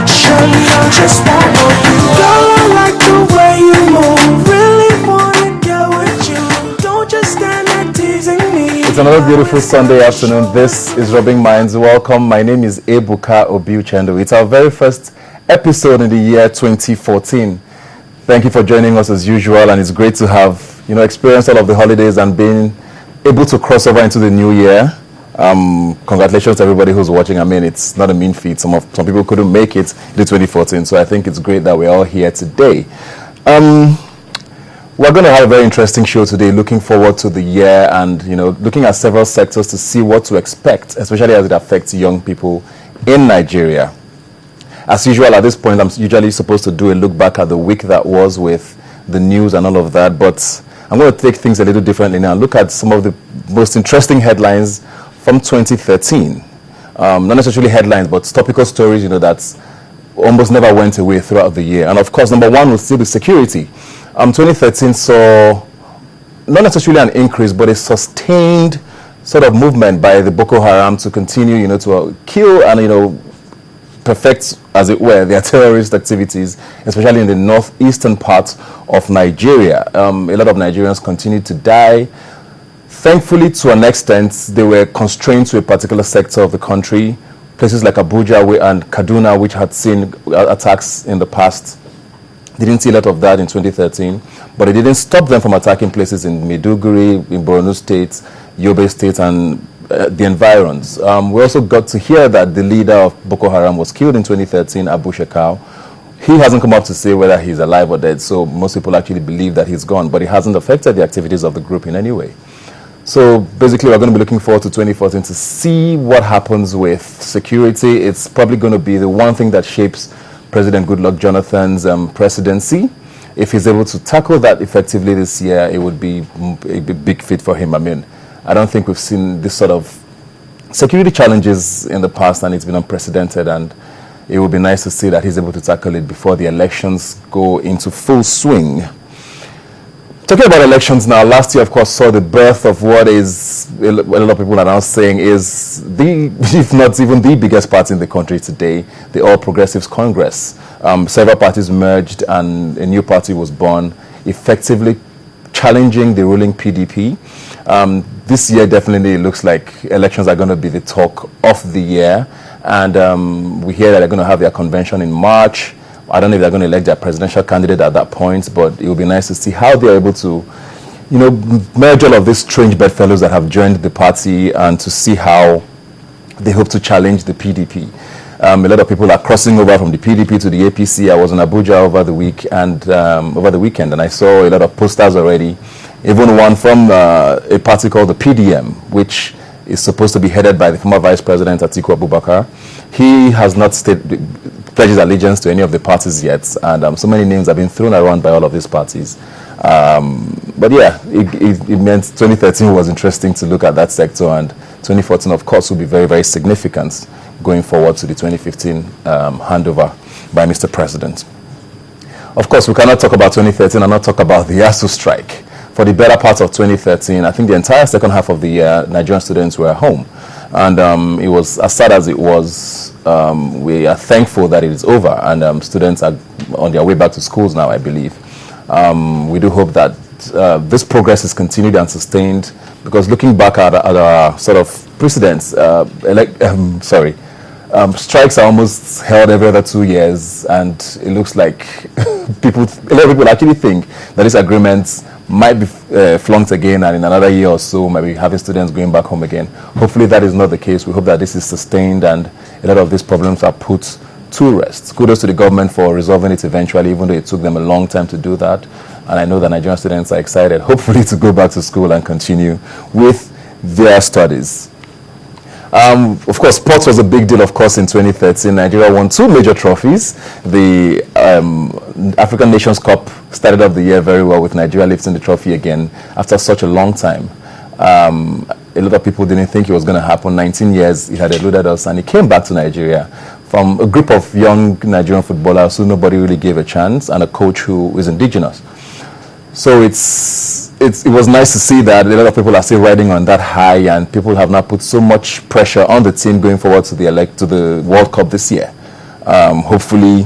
direction. Just follow you. Girl, I like the way you move. Really wanna get with you. Don't just stand there teasing me. It's another beautiful Sunday afternoon. This is Rubbing Minds. Welcome. My name is Ebuka Obiuchendo. It's our very first episode in the year 2014. Thank you for joining us as usual, and it's great to have experienced all of the holidays and being able to cross over into the new year. Congratulations to everybody who's watching. I mean, it's not a mean feat. Some people couldn't make it in 2014, so I think it's great that we're all here today. We're going to have a very interesting show today, looking forward to the year and looking at several sectors to see what to expect, especially as it affects young people in Nigeria. As usual, at this point, I'm usually supposed to do a look back at the week that was with the news and all of that, but I'm going to take things a little differently now and look at some of the most interesting headlines from 2013. Not necessarily headlines, but topical stories, that almost never went away throughout the year. And of course, number one will still be security. 2013 saw not necessarily an increase, but a sustained sort of movement by the Boko Haram to continue, to kill and, perfect, as it were, their terrorist activities, especially in the northeastern part of Nigeria. A lot of Nigerians continued to die. Thankfully, to an extent, they were constrained to a particular sector of the country. Places like Abuja and Kaduna, which had seen attacks in the past, didn't see a lot of that in 2013, but it didn't stop them from attacking places in Maiduguri, in Borno State, Yobe State, and the environs. We also got to hear that the leader of Boko Haram was killed in 2013, Abu Shekau. He hasn't come up to say whether he's alive or dead, so most people actually believe that he's gone, but it hasn't affected the activities of the group in any way. So basically, we're going to be looking forward to 2014 to see what happens with security. It's probably going to be the one thing that shapes President Goodluck Jonathan's presidency. If he's able to tackle that effectively this year, it would be a big feat for him. I mean, I don't think we've seen this sort of security challenges in the past, and it's been unprecedented, and it would be nice to see that he's able to tackle it before the elections go into full swing. Talking about elections now, last year, of course, saw the birth of what is, a lot of people are now saying, is if not even the biggest party in the country today, the All Progressives Congress. Several parties merged and a new party was born, effectively challenging the ruling PDP. This year, definitely, it looks like elections are going to be the talk of the year. And we hear that they're going to have their convention in March. I don't know if they're going to elect their presidential candidate at that point, but it will be nice to see how they're able to, merge all of these strange bedfellows that have joined the party and to see how they hope to challenge the PDP. A lot of people are crossing over from the PDP to the APC. I was in Abuja over the weekend, and I saw a lot of posters already. Even one from a party called the PDM, which is supposed to be headed by the former Vice President Atiku Abubakar. He has not pledged allegiance to any of the parties yet, and so many names have been thrown around by all of these parties. But yeah, it meant 2013 was interesting to look at that sector, and 2014, of course, will be very, very significant going forward to the 2015 handover by Mr. President. Of course, we cannot talk about 2013 and not talk about the ASU strike. For the better part of 2013, I think the entire second half of the year, Nigerian students were home. And it was as sad as it was. We are thankful that it is over, and students are on their way back to schools now, I believe. We do hope that this progress is continued and sustained, because looking back at our sort of precedents, strikes are almost held every other 2 years, and it looks like a lot of people actually think that this agreement might be flunked again, and in another year or so, maybe having students going back home again. Hopefully that is not the case. We hope that this is sustained and a lot of these problems are put to rest. Kudos to the government for resolving it eventually, even though it took them a long time to do that. And I know that Nigerian students are excited, hopefully, to go back to school and continue with their studies. Of course, sports was a big deal, of course, in 2013. Nigeria won 2 major trophies. The African Nations Cup started off the year very well, with Nigeria lifting the trophy again after such a long time. A lot of people didn't think it was going to happen. 19 years, it had eluded us, and it came back to Nigeria from a group of young Nigerian footballers who nobody really gave a chance, and a coach who is indigenous. So it was nice to see that a lot of people are still riding on that high, and people have now put so much pressure on the team going forward to the World Cup this year. Hopefully,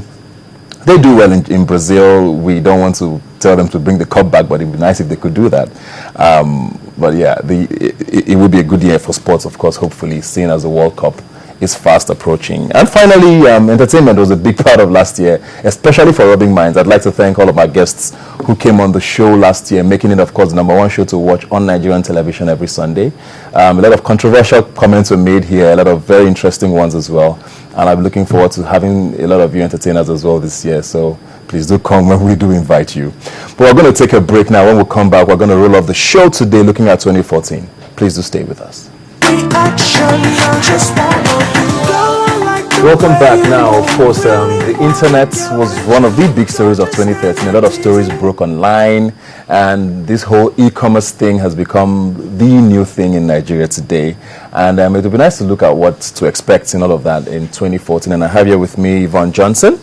they do well in Brazil. We don't want to tell them to bring the cup back, but it'd be nice if they could do that. But yeah, it would be a good year for sports, of course, hopefully, seeing as the World Cup is fast approaching. And finally, entertainment was a big part of last year, especially for Rubbing Minds. I'd like to thank all of our guests who came on the show last year, making it, of course, the #1 show to watch on Nigerian television every Sunday. A lot of controversial comments were made here, a lot of very interesting ones as well. And I'm looking forward to having a lot of you entertainers as well this year. So please do come when we do invite you. But we're going to take a break now. When we come back, we're going to roll off the show today looking at 2014. Please do stay with us. Welcome back now. Of course, the internet was one of the big stories of 2013. A lot of stories broke online, and this whole e-commerce thing has become the new thing in Nigeria today. And it would be nice to look at what to expect in all of that in 2014. And I have here with me Yvonne Johnson,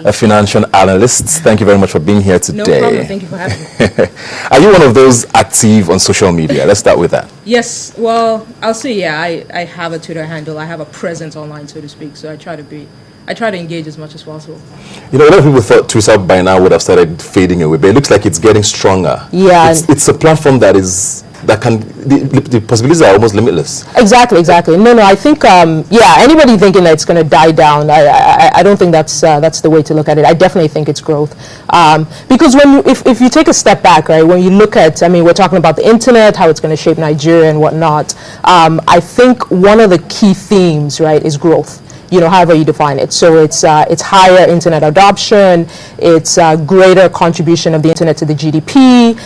a financial analyst. Thank you very much for being here today. No problem. Thank you for having me. Are you one of those active on social media? Let's start with that. Yes. Well, I'll say, yeah, I have a Twitter handle. I have a presence online, so to speak. So I try to engage as much as possible. You know, a lot of people thought Twitter by now would have started fading away, but it looks like it's getting stronger. Yeah. It's a platform that the possibilities are almost limitless. Exactly. No, I think, anybody thinking that it's going to die down, I don't think that's the way to look at it. I definitely think it's growth. Because if you take a step back, right, when you look at, we're talking about the internet, how it's going to shape Nigeria and whatnot, I think one of the key themes, right, is growth. However you define it. So it's higher internet adoption, it's greater contribution of the internet to the GDP,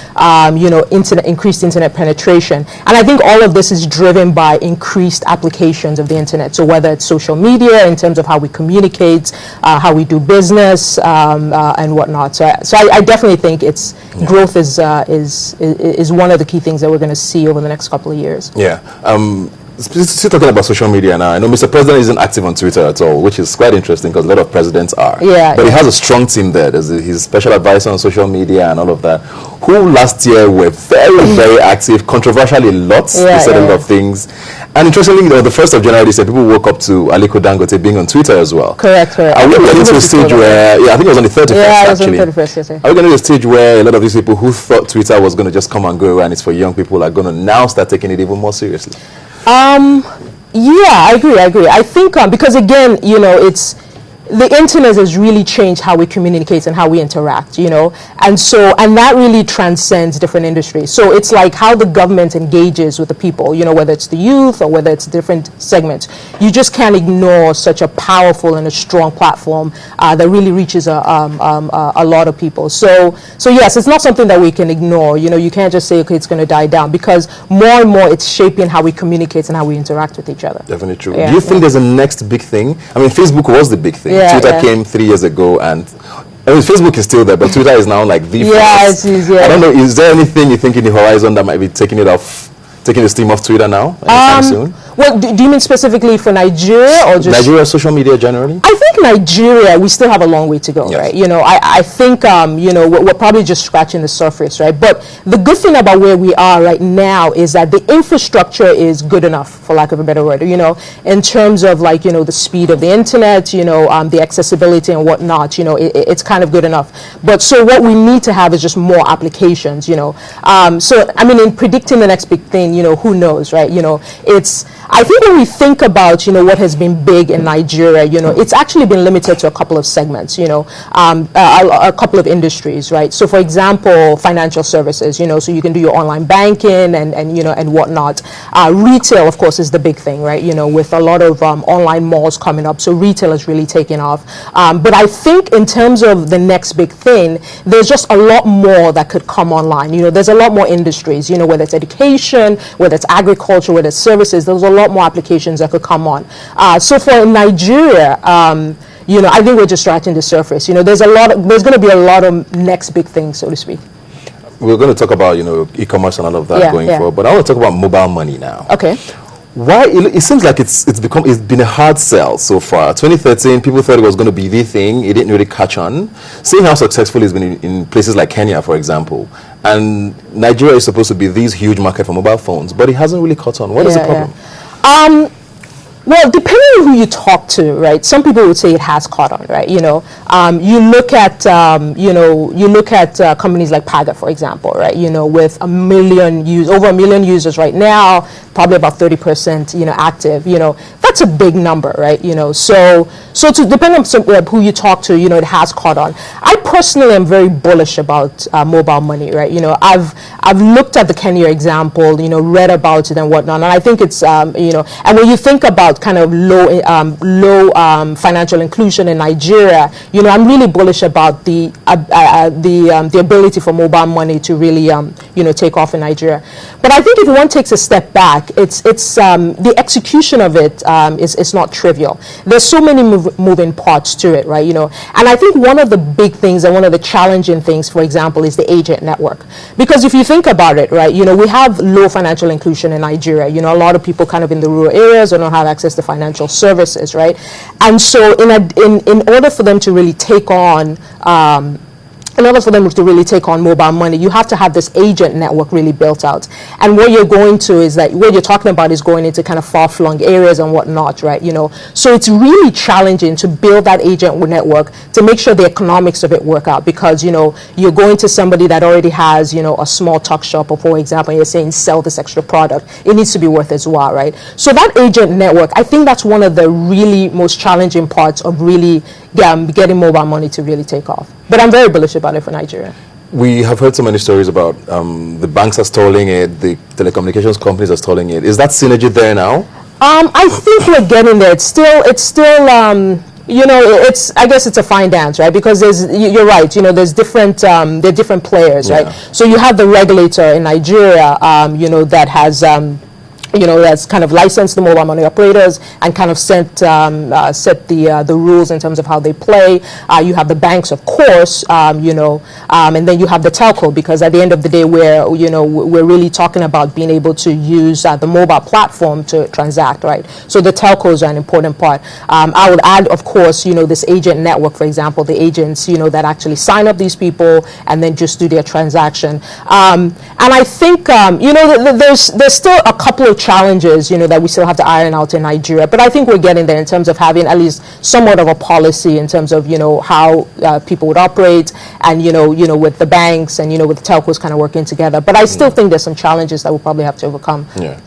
increased internet penetration. And I think all of this is driven by increased applications of the internet. So whether it's social media in terms of how we communicate, how we do business, and whatnot. So I definitely think growth is one of the key things that we're going to see over the next couple of years. Yeah. Still talking about social media now. I know Mr. President isn't active on Twitter at all, which is quite interesting because a lot of presidents are. Yeah. But he has a strong team there. There's his special advisor on social media and all of that, who last year were very, very active, controversially lots. They said a lot of things. And interestingly, the 1st of January, they said people woke up to Aliko Dangote being on Twitter as well. Correct. Are we getting to a stage where, I think it was on the 31st, actually. Yeah, it was on the 31st, yes. Are we getting to a stage where a lot of these people who thought Twitter was going to just come and go and it's for young people are going to now start taking it even more seriously? Yeah, I agree. I think because again, the internet has really changed how we communicate and how we interact, and that really transcends different industries. So it's like how the government engages with the people, whether it's the youth or whether it's different segments. You just can't ignore such a powerful and a strong platform that really reaches a lot of people. So yes, it's not something that we can ignore. You can't just say, okay, it's going to die down, because more and more it's shaping how we communicate and how we interact with each other. Definitely true. Do you think there's a next big thing? Facebook was the big thing. Twitter came 3 years ago, and Facebook is still there, but Twitter is now like the first. I don't know, is there anything you think in the horizon that might be taking the steam off Twitter now anytime soon? Well, do you mean specifically for Nigeria or just Nigeria social media generally? I think Nigeria, we still have a long way to go, right? I think we're probably just scratching the surface, right? But the good thing about where we are right now is that the infrastructure is good enough, for lack of a better word, in terms of the speed of the internet, the accessibility and whatnot, it's kind of good enough. But so what we need to have is just more applications, So in predicting the next big thing, who knows, right? I think when we think about, what has been big in Nigeria, it's actually been limited to a couple of segments, a couple of industries, right? So for example, financial services, so you can do your online banking and whatnot. Retail, of course, is the big thing, right? With a lot of online malls coming up. So retail is really taking off. But I think in terms of the next big thing, there's just a lot more that could come online. There's a lot more industries, whether it's education, whether it's agriculture, whether it's services, there's a lot more applications that could come on. So for Nigeria, I think we're just scratching the surface. There's going to be a lot of next big things, so to speak. We're going to talk about, e-commerce and all of that going forward, but I want to talk about mobile money now. Okay. Why it seems like it's been a hard sell so far. 2013, people thought it was going to be the thing. It didn't really catch on. Seeing how successful it's been in places like Kenya, for example, and Nigeria is supposed to be this huge market for mobile phones, but it hasn't really caught on. What is the problem? Well, depending on who you talk to, right? Some people would say it has caught on, right? You look at companies like Paga, for example, right? With over 1 million users right now, probably about 30%, active. That's a big number, right? So to depend on who you talk to, it has caught on. I personally am very bullish about mobile money, right? I've looked at the Kenya example, read about it and whatnot, and I think it's and when you think about kind of low financial inclusion in Nigeria, I'm really bullish about the ability for mobile money to really take off in Nigeria. But I think if one takes a step back, it's the execution of it is not trivial. There's so many moving parts to it, right? And I think one of the big things and one of the challenging things, for example, is the agent network. Because if you think about it, right, we have low financial inclusion in Nigeria. A lot of people kind of in the rural areas don't have access to financial services, right? And so in order for them to really take on mobile money, you have to have this agent network really built out. And what you're talking about is going into kind of far-flung areas and whatnot, right? So it's really challenging to build that agent network to make sure the economics of it work out, because, you're going to somebody that already has, a small tuck shop, or for example, you're saying sell this extra product. It needs to be worth its while, right? So that agent network, I think that's one of the really most challenging parts of really getting mobile money to really take off. But I'm very bullish about it for Nigeria. We have heard so many stories about the banks are stalling it, the telecommunications companies are stalling it. Is that synergy there now? I think we're getting there. It's still I guess it's a fine dance, right? Because you're right, there are different players, right? So you have the regulator in Nigeria, that has that's kind of licensed the mobile money operators and kind of set the rules in terms of how they play. You have the banks, of course, and then you have the telco, because at the end of the day, we're really talking about being able to use the mobile platform to transact, right? So the telcos are an important part. I would add, of course, this agent network, for example, the agents, that actually sign up these people and then just do their transaction. And I think, there's still a couple of challenges, that we still have to iron out in Nigeria. But I think we're getting there in terms of having at least somewhat of a policy in terms of, how people would operate, and, with the banks and, with the telcos kind of working together. But I still think there's some challenges that we'll probably have to overcome. Yeah.